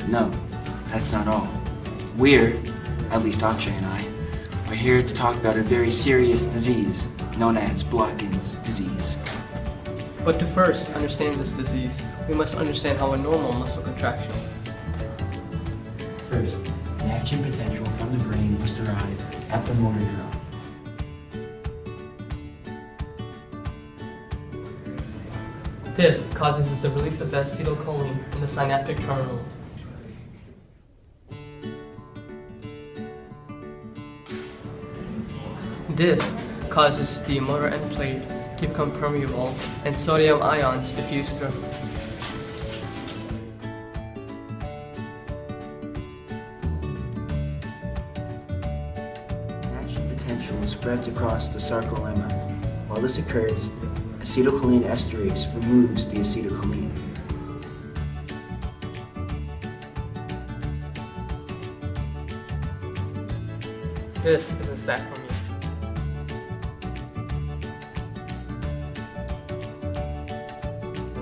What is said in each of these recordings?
No, that's not all. We're, at least Akshay and I, are here to talk about a very serious disease known as Blokkin's disease. But to first understand this disease, we must understand how a normal muscle contraction works. First, the action potential from the brain must arrive at the motor neuron. This causes the release of the acetylcholine in the synaptic terminal. This causes the motor end plate to become permeable and sodium ions diffuse through. Action potential spreads across the sarcolemma. While this occurs, acetylcholine esterase removes the acetylcholine. This is a sacrament.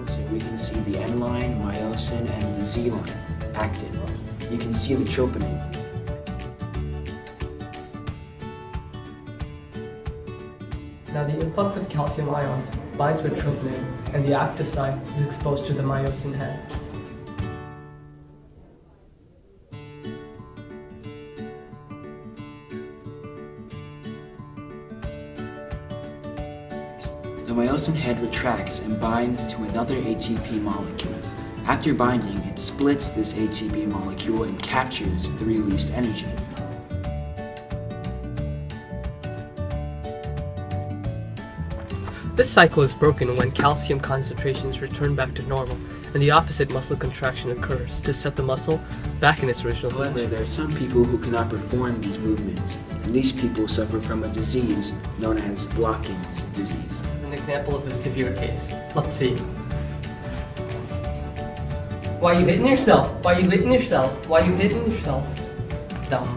So we can see the N line, myosin, and the Z line active. You can see the troponin. Now the influx of calcium ions binds with troponin, and the active site is exposed to the myosin head. The myosin head retracts and binds to another ATP molecule. After binding, it splits this ATP molecule and captures the released energy. This cycle is broken when calcium concentrations return back to normal and the opposite muscle contraction occurs to set the muscle back in its original However, position. there are some people who cannot perform these movements, and these people suffer from a disease known as Blokkin's disease. As an example of a severe case, let's see. Why you hitting yourself? Why you hitting yourself? Why you hitting yourself? Dumb.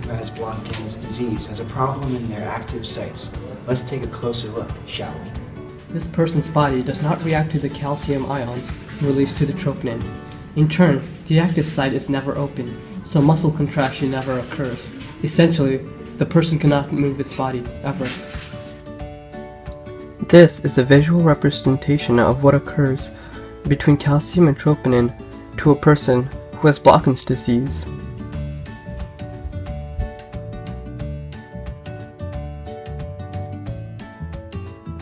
Who has Blokkin's disease has a problem in their active sites. Let's take a closer look, shall we? This person's body does not react to the calcium ions released to the troponin. In turn, the active site is never open, so muscle contraction never occurs. Essentially, the person cannot move its body, ever. This is a visual representation of what occurs between calcium and troponin to a person who has Blokkin's disease.